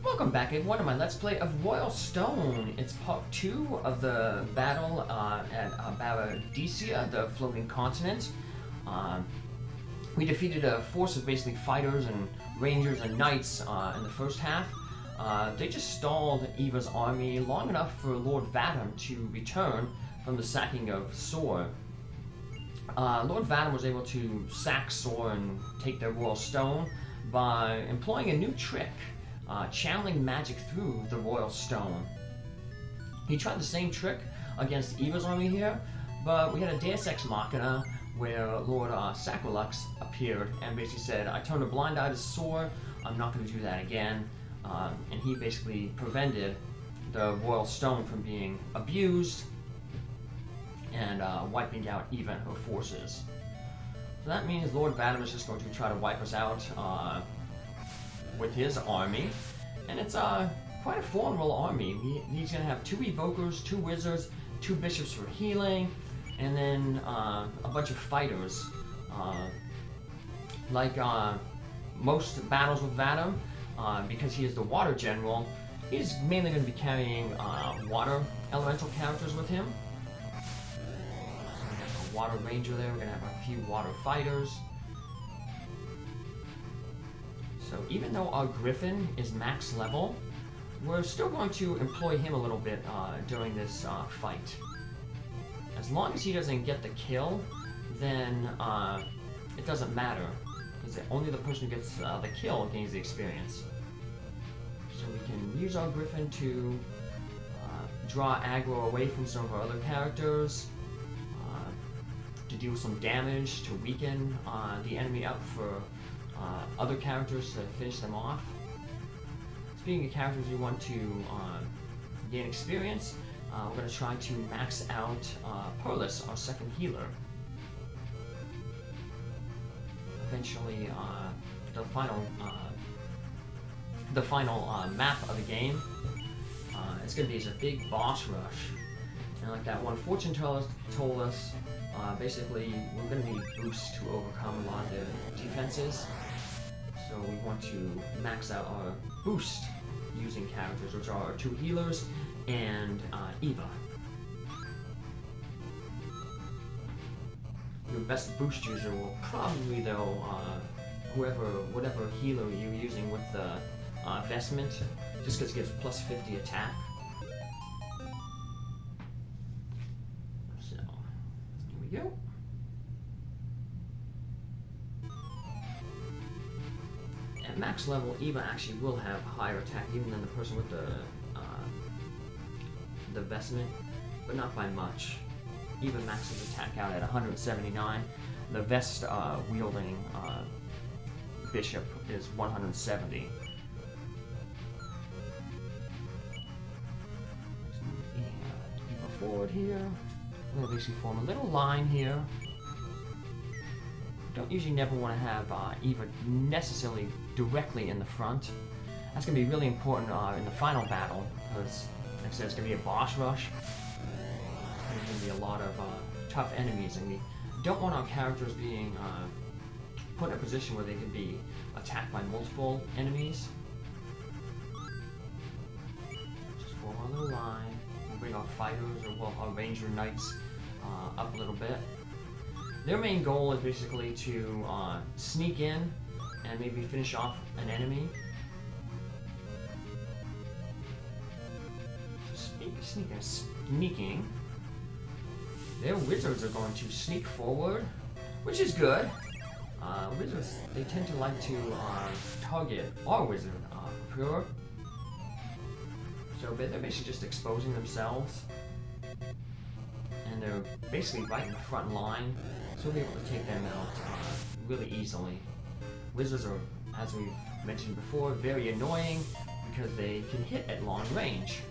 Welcome back everyone to my Let's Play of Royal Stone. It's part 2 of the battle at Baradicia, the floating continent. We defeated a force of basically fighters and rangers and knights in the first half. They just stalled Eva's army long enough for Lord Vatam to return from the sacking of Sor. Lord Vatam was able to sack Sor and take their Royal Stone by employing a new trick. Channeling magic through the Royal Stone. He tried the same trick against Eva's army here, but we had a Deus Ex Machina where Lord Sacrolux appeared and basically said, I turned a blind eye to Sor, I'm not going to do that again. And he basically prevented the Royal Stone from being abused and wiping out Eva and her forces. So that means Lord Vatam is just going to try to wipe us out with his army, and it's quite a formidable army. He's going to have 2 evokers, 2 wizards, 2 bishops for healing, and then a bunch of fighters. Like most battles with Vatam, because he is the water general, he's mainly going to be carrying water elemental characters with him. So we have a water ranger there, we're going to have a few water fighters. So even though our Griffin is max level, we're still going to employ him a little bit during this fight. As long as he doesn't get the kill, then it doesn't matter. Because only the person who gets the kill gains the experience. So we can use our Griffin to draw aggro away from some of our other characters, to deal some damage, to weaken the enemy up for other characters to finish them off. Speaking of characters we want to gain experience, we're going to try to max out Perlis, our second healer. Eventually, the final map of the game, it's going to be a big boss rush. And like that one fortune teller told us, basically we're going to need boosts to overcome a lot of the defenses. So we want to max out our boost using characters, which are our 2 healers and Eva. Your best boost user will probably, though, whatever healer you're using with the vestment, just because it gives plus 50 attack. So, here we go. At max level, Eva actually will have higher attack even than the person with the vestment, but not by much. Eva maxes attack out at 179. The vest wielding bishop is 170. Eva forward here. We're going to basically form a little line here. Don't usually never want to have Eva necessarily directly in the front. That's going to be really important in the final battle, because like I said, it's going to be a boss rush. There's going to be a lot of tough enemies, and we don't want our characters being put in a position where they can be attacked by multiple enemies. Just form our little line. We'll bring our fighters, or well, our ranger knights up a little bit. Their main goal is basically to sneak in and maybe finish off an enemy. Sneaking. Their wizards are going to sneak forward, which is good. Wizards, they tend to like to target our wizard, Pure. So they're basically just exposing themselves. And they're basically right in the front line, so we'll be able to take them out really easily. Wizards are, as we've mentioned before, very annoying because they can hit at long range.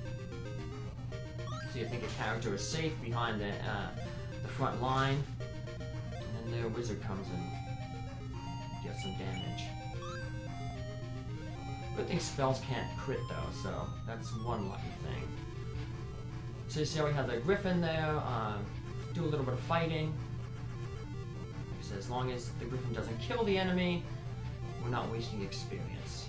So you think a character is safe behind the front line, and then their wizard comes and gets some damage. Good thing spells can't crit though, so that's one lucky thing. So you see how we have the Griffin there, do a little bit of fighting. So as long as the Griffin doesn't kill the enemy, we're not wasting experience.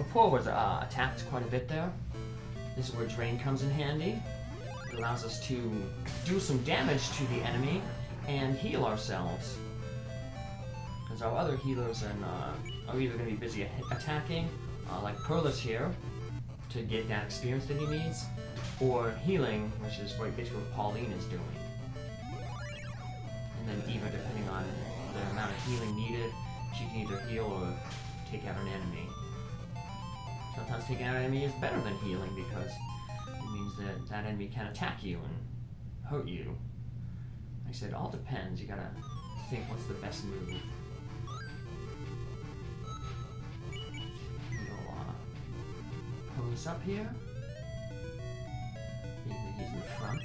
Rapport was attacked quite a bit there. This is where Drain comes in handy. It allows us to do some damage to the enemy and heal ourselves. Because our other healers are either going to be busy attacking, like Perlis here, to get that experience that he needs, or healing, which is what basically what Pauline is doing. And then Eva, depending on the amount of healing needed, she can either heal or take out an enemy. Sometimes taking out an enemy is better than healing because it means that that enemy can attack you and hurt you. Like I said, it all depends. You gotta think what's the best move. Pose up here. Being that he's in the front.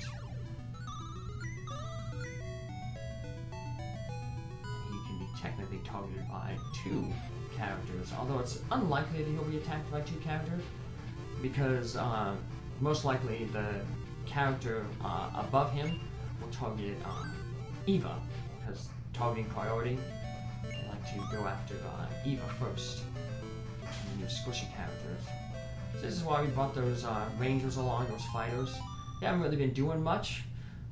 He can be technically targeted by 2 characters, although it's unlikely that he'll be attacked by 2 characters, because most likely the character above him will target Eva, because targeting priority, they like to go after Eva first, and your squishy characters. So this is why we brought those rangers along, those fighters. They haven't really been doing much,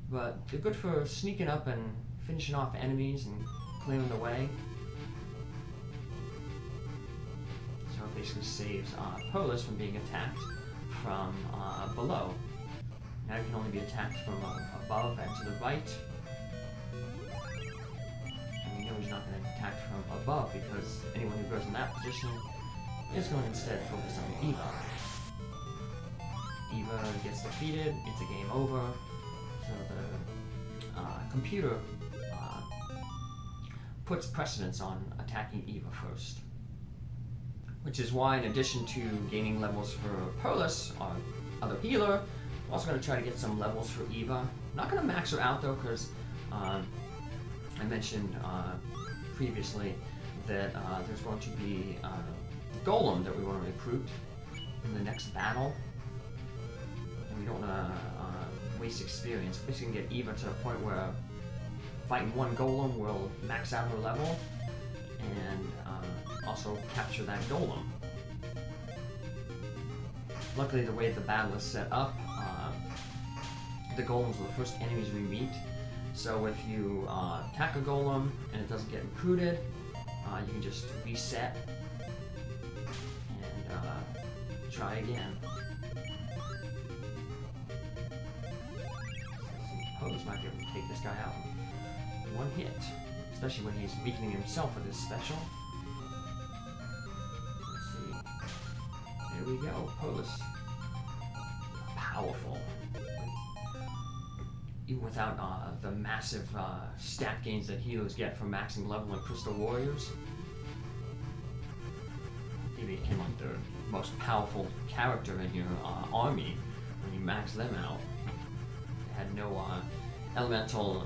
but they're good for sneaking up and finishing off enemies and clearing the way. So it basically saves Perlis from being attacked from below. Now he can only be attacked from above and to the right. And we know he's not going to attack from above because anyone who goes in that position is going to instead focus on Eva. Eva gets defeated, it's a game over, so the computer puts precedence on attacking Eva first. Which is why, in addition to gaining levels for Perlis, our other healer, I'm also going to try to get some levels for Eva. I'm not going to max her out though, because I mentioned previously that there's going to be Golem that we want to recruit in the next battle, and we don't want to waste experience. We can get Eva to a point where fighting 1 Golem will max out her level and also capture that Golem. Luckily, the way the battle is set up, the Golems are the first enemies we meet, so if you attack a Golem and it doesn't get recruited, you can just reset try again. Pose might be able to take this guy out in 1 hit, especially when he's weakening himself with his special. Let's see. There we go. Pose. Powerful. Even without the massive stat gains that healers get from maxing level in Crystal Warriors, they became like the most powerful character in your army when you max them out. They had no elemental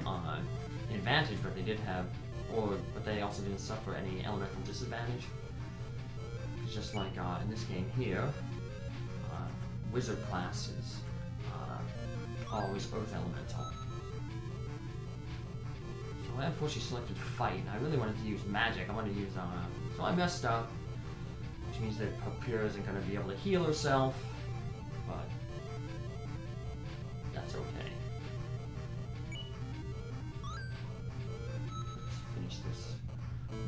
advantage, but they did have, but they also didn't suffer any elemental disadvantage. It's just like in this game here, wizard classes always Earth Elemental. So I unfortunately selected Fight, and I really wanted to use Magic. I wanted to use, so I messed up. Which means that Papyrus isn't going to be able to heal herself, but that's okay. Let's finish this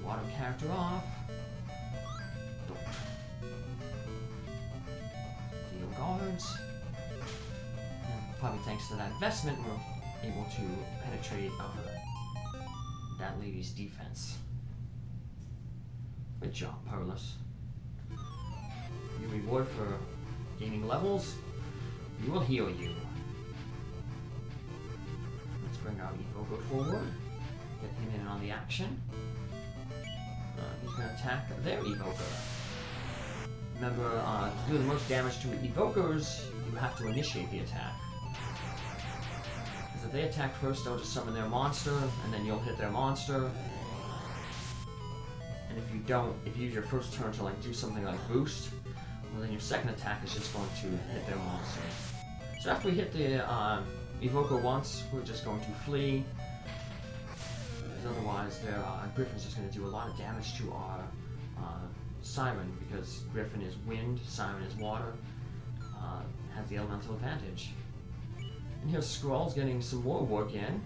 water character off. Deal guards. And probably thanks to that investment, we're able to penetrate that lady's defense. Good job, Perlis. Your reward for gaining levels, we will heal you. Let's bring our evoker forward, get him in on the action. He's going to attack their evoker. Remember, to do the most damage to evokers, you have to initiate the attack. Because if they attack first, they'll just summon their monster, and then you'll hit their monster. And if you don't, if you use your first turn to like do something like boost, well, then your second attack is just going to hit their monster. So after we hit the evoker once, we're just going to flee. Because otherwise, their Griffin's just going to do a lot of damage to our Siren, because Griffin is wind, Siren is water, has the elemental advantage. And here's Skrull's getting some more work in.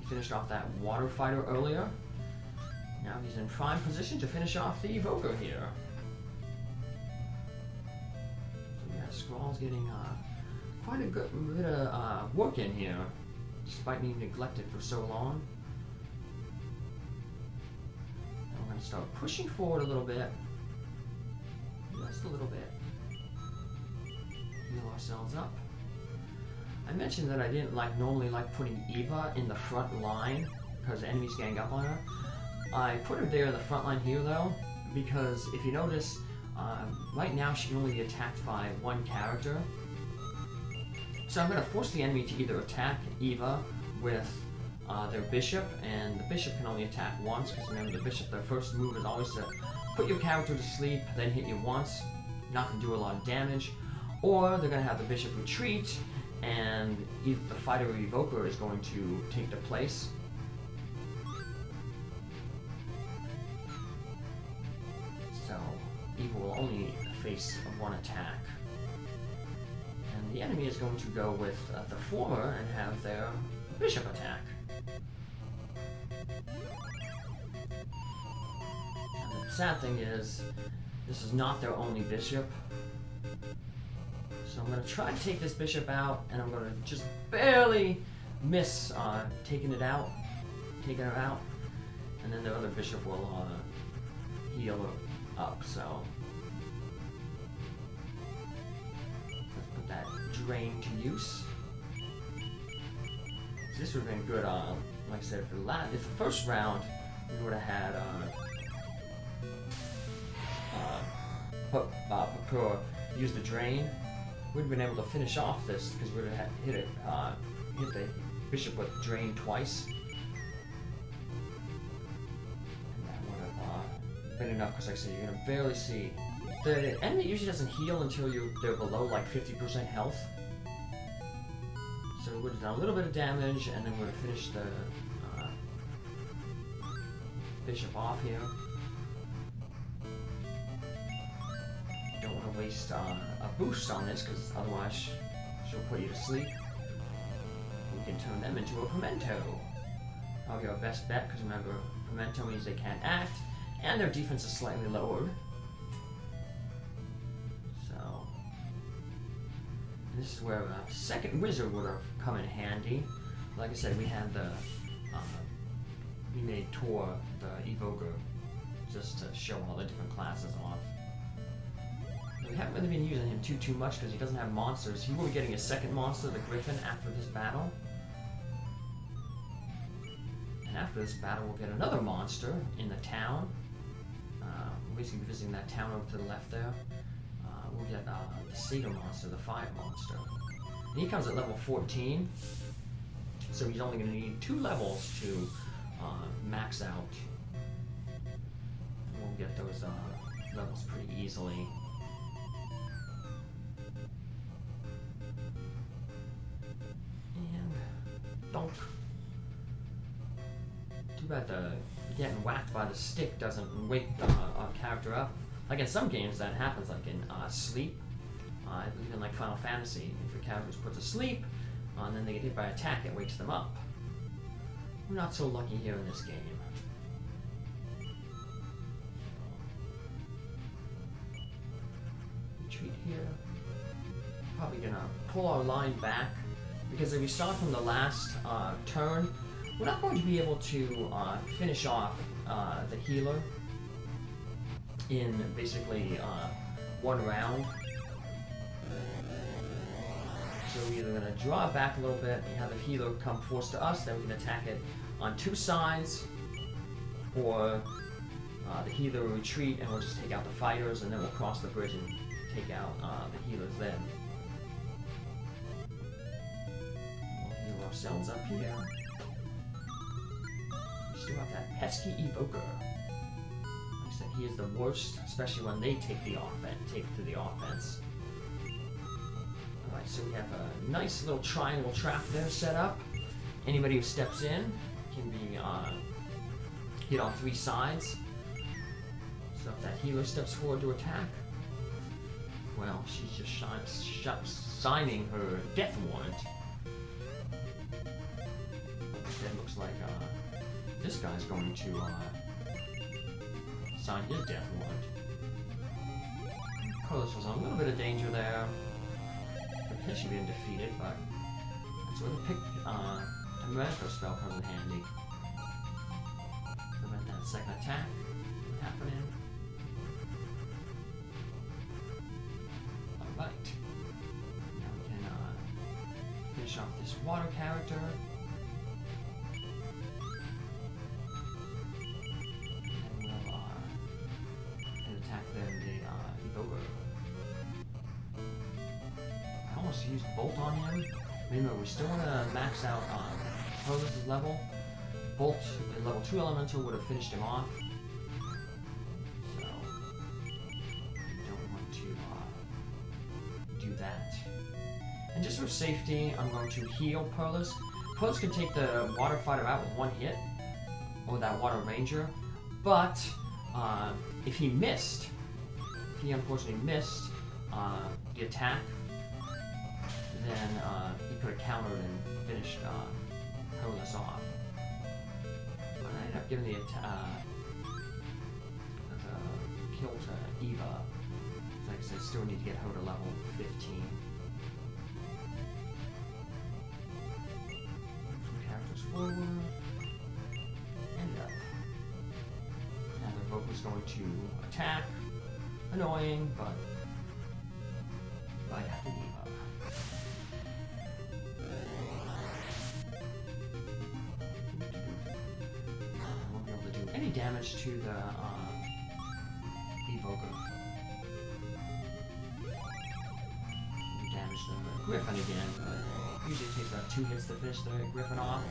He finished off that water fighter earlier. Now he's in prime position to finish off the evoker here. So yeah, Skrull's getting quite a good bit of work in here, despite being neglected for so long. And we're going to start pushing forward a little bit. Just a little bit. Heal ourselves up. I mentioned that I didn't normally like putting Eva in the front line because enemies gang up on her. I put her there in the front line here though, because if you notice, right now she can only be attacked by one character. So I'm going to force the enemy to either attack Eva with their bishop, and the bishop can only attack once, because remember the bishop, their first move is always to put your character to sleep, then hit you once, not going to do a lot of damage. Or they're going to have the bishop retreat, and either the fighter or evoker is going to take their place. So Eva will only face one attack. And the enemy is going to go with the former and have their bishop attack. And the sad thing is, this is not their only bishop. So I'm going to try to take this bishop out, and I'm going to just barely miss taking her out, and then the other bishop will heal her up. So let's put that drain to use. So this would have been good. Like I said, if the first round we would have had Papur use the drain, we'd have been able to finish off this because we would have hit the bishop with drain twice. And that would have been enough, because like I said, you're going to barely see. The enemy usually doesn't heal until they're below like 50% health. So we would have done a little bit of damage, and then we would have finished the bishop off here. Don't want to waste a boost on this, because otherwise she'll put you to sleep. We can turn them into a pimento. Probably our best bet, because remember, pimento means they can't act, and their defense is slightly lowered. So, this is where a second wizard would have come in handy. Like I said, we had we made Tor the evoker just to show all the different classes off. We haven't really been using him too much because he doesn't have monsters. He will be getting a second monster, the Griffin, after this battle. And after this battle, we'll get another monster in the town. We're basically visiting that town over to the left there. We'll get the Satyr monster, the fire monster. And he comes at level 14. So he's only going to need 2 levels to max out. And we'll get those levels pretty easily. Donk. Too bad the getting whacked by the stick doesn't wake our character up. Like in some games that happens, like in Sleep. I believe in like Final Fantasy, if your character is put to sleep, and then they get hit by an attack, it wakes them up. We're not so lucky here in this game. Retreat here. Probably gonna pull our line back, because if we start from the last turn, we're not going to be able to finish off the healer in basically one round. So we're either going to draw back a little bit and have the healer come force to us, then we can attack it on 2 sides, or the healer will retreat and we'll just take out the fighters, and then we'll cross the bridge and take out the healers then. Ourselves up here. We still have that pesky evoker. Like I said, he is the worst, especially when they take to the offense. Alright, so we have a nice little triangle trap there set up. Anybody who steps in can be hit on 3 sides. So if that healer steps forward to attack, well, she's just signing her death warrant. It looks like this guy's going to sign his death warrant. Carlos was in a little bit of danger there. Potentially being defeated, but that's where the Temerico spell comes in handy. Prevent that second attack from happening. Alright. Now we can finish off this water character. Used Bolt on him. Remember, we're still gonna max out on Carlos's level. Bolt at level 2 elemental would have finished him off. So we don't want to do that. And just for safety, I'm going to heal Carlos. Carlos can take the water fighter out with one hit, or that water ranger. But if he unfortunately missed the attack, then he could have countered and finished Carlos off. But I ended up giving the kill to Eva. Like I said, still need to get her to level 15. Some characters forward. And up. Now the Evoker's going to attack. Annoying, but right after Eva. Any damage to the evoker. Damage the Griffin again, but usually it takes about 2 hits to finish the Griffin off.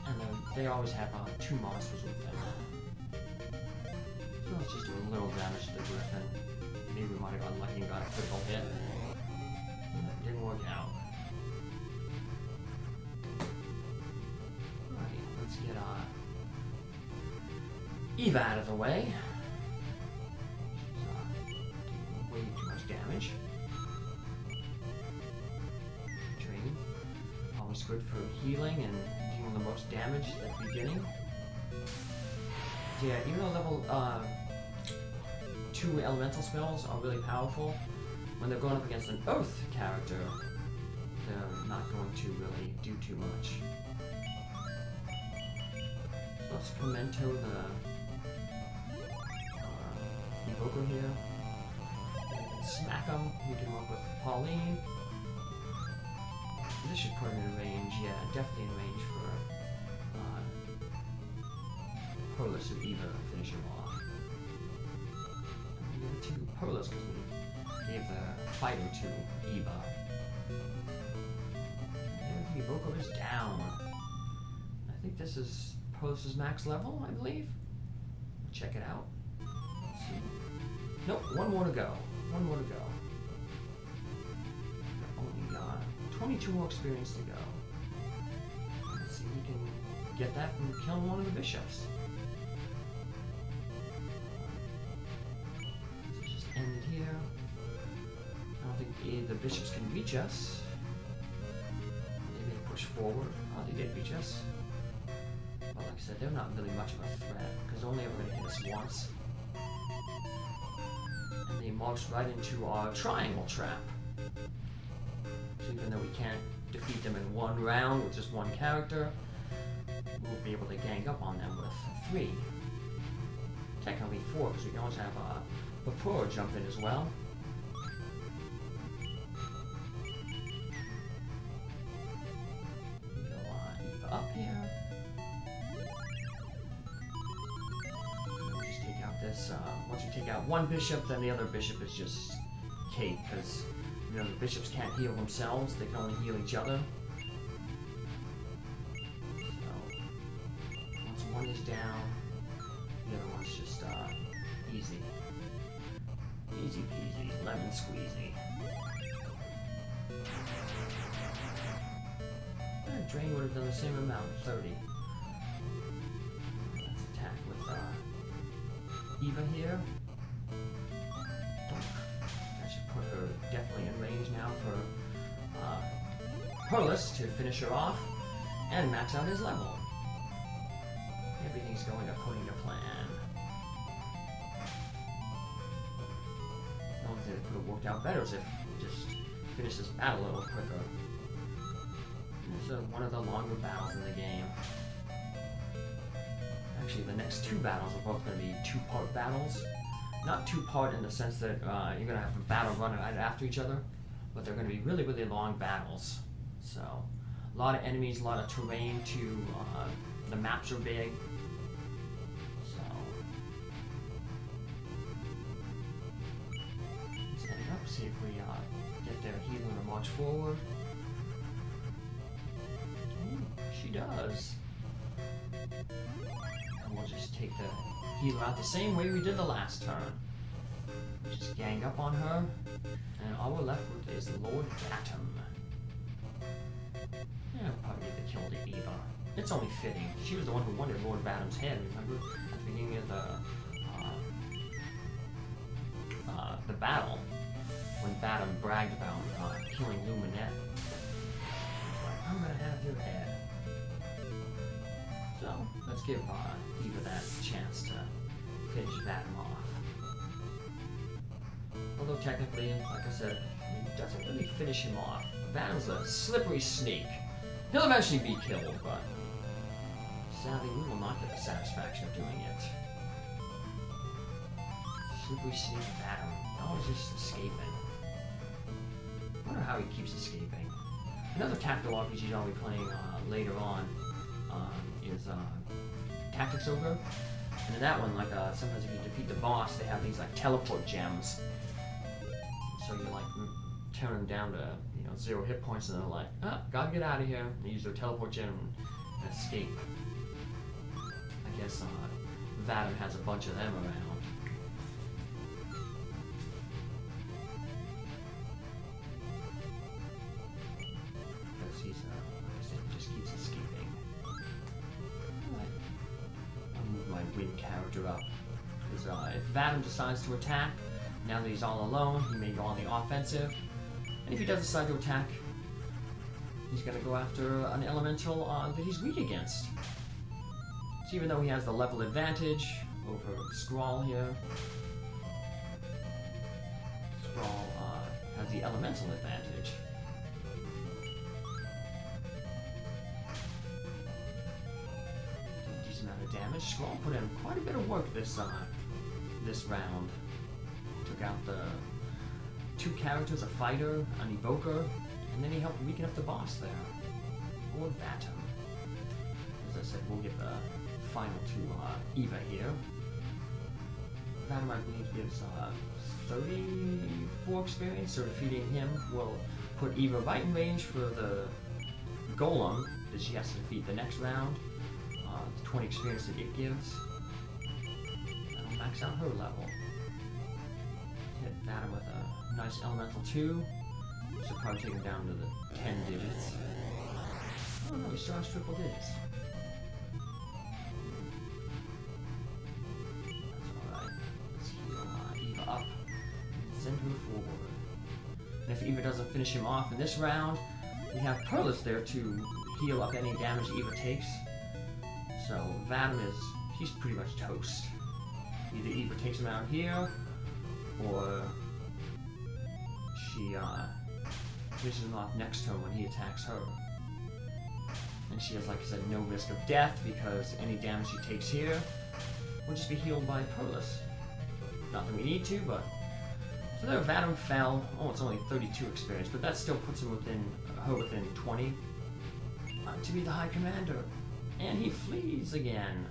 And they always have 2 monsters with them. So let's just do a little damage to the Griffin. Maybe we might have gotten lucky and got a critical hit. That didn't work out. Alright, let's get Eva out of the way. She's taking way too much damage. Training. Always good for healing and dealing the most damage at the beginning. Yeah, even though level 2 elemental spells are really powerful, when they're going up against an Oath character, they're not going to really do too much. So let's Memento the Evoker here. Smack him. We can work with Pauline. This should put him in range. Yeah, definitely in range for Carlos and Eva finish him off. And we give it to Carlos because we gave the fighter to Eva. And the Evoker is down. I think this is Carlos's max level, I believe. Check it out. Nope, one more to go. One more to go. Only got 22 more experience to go. Let's see if he can get that from killing one of the bishops. Let's just end it here. I don't think the bishops can reach us. They may push forward. Oh, they did reach us. But like I said, they're not really much of a threat, because only ever going to hit us once. They marched right into our triangle trap. So even though we can't defeat them in one round with just one character, we'll be able to gang up on them with 3. Technically 4, because we can always have Vapor jump in as well. Go up here. Once you take out one bishop, then the other bishop is just cake, because you know the bishops can't heal themselves; they can only heal each other. So once one is down, the other one's just easy, easy peasy, lemon squeezy. And Drain would have done the same amount, 30. Let's attack with Eva here. I should put her definitely in range now for Perlis to finish her off and max out his level. Everything's going according to plan. The only thing that could have worked out better is if we just finished this battle a little quicker. It's one of the longer battles in the game. Actually, the next two battles are both going to be two-part battles. Not two-part in the sense that you're going to have a battle run right after each other, but they're going to be really, really long battles. So, a lot of enemies, a lot of terrain to, the maps are big. So, let's end up, see if we get their healer to march forward. Ooh, she does. And we'll just take the healer out the same way we did the last turn. Just gang up on her, and all we're left with is Lord Vatam. Yeah, we'll probably need to kill the Eva. It's only fitting. She was the one who wanted Lord Vatam's head, remember? At the beginning of the battle, when Vatam bragged about killing Luminet. He's like, I'm gonna have your head. So, let's give Eva that chance to finish Vatam off. Although technically, like I said, it doesn't really finish him off. Vatam's a slippery snake. He'll eventually be killed, but sadly we will not get the satisfaction of doing it. Slippery snake Vatam. Always just escaping. I wonder how he keeps escaping. Another tactical RPG I'll be playing later on is Tactics Ogre. And in that one, like sometimes if you defeat the boss, they have these like teleport gems. So you like turn them down to 0 hit points, and they're like, gotta get out of here. And they use their teleport gem and escape. I guess Vatam has a bunch of them around. Because he's, like I said, he just keeps escaping. I'll move my wind character up. Because if Vatam decides to attack, now that he's all alone, he may go on the offensive. And if he does decide to attack, he's going to go after an elemental that he's weak against. So even though he has the level advantage over Squall here, Squall has the elemental advantage. Did a decent amount of damage. Squall put in quite a bit of work this round. Took out the 2 characters, a fighter, an evoker, and then he helped weaken up the boss there. Lord Vatam. As I said, we'll get the final 2 Eva here. Vatam, I believe, gives 34 experience, so defeating him will put Eva right in range for the Golem that she has to defeat the next round. The 20 experience that it gives. That'll max out her level. Hit Vatam with a nice elemental 2. Should probably take him down to the 10 digits. Oh no, he still has triple digits. That's alright. Let's heal Eva up and send her forward. And if Eva doesn't finish him off in this round, we have Perlis there to heal up any damage Eva takes. So Vatam he's pretty much toast. Either Eva takes him out here, or she finishes him off next turn when he attacks her. And she has, like I said, no risk of death because any damage she takes here will just be healed by Perlis. Not that we need to, but... So there, Vatam fell. Oh, it's only 32 experience, but that still puts him within 20 to be the High Commander. And he flees again.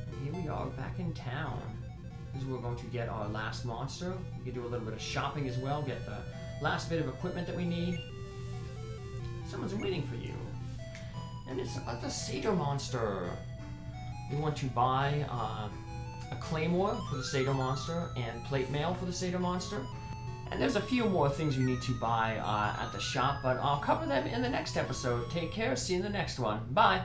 And here we are back in town. This is where we're going to get our last monster. We can do a little bit of shopping as well, get the last bit of equipment that we need. Someone's waiting for you. And it's about the Satyr monster. We want to buy a claymore for the Satyr monster and plate mail for the Satyr monster. And there's a few more things you need to buy at the shop, but I'll cover them in the next episode. Take care, see you in the next one. Bye!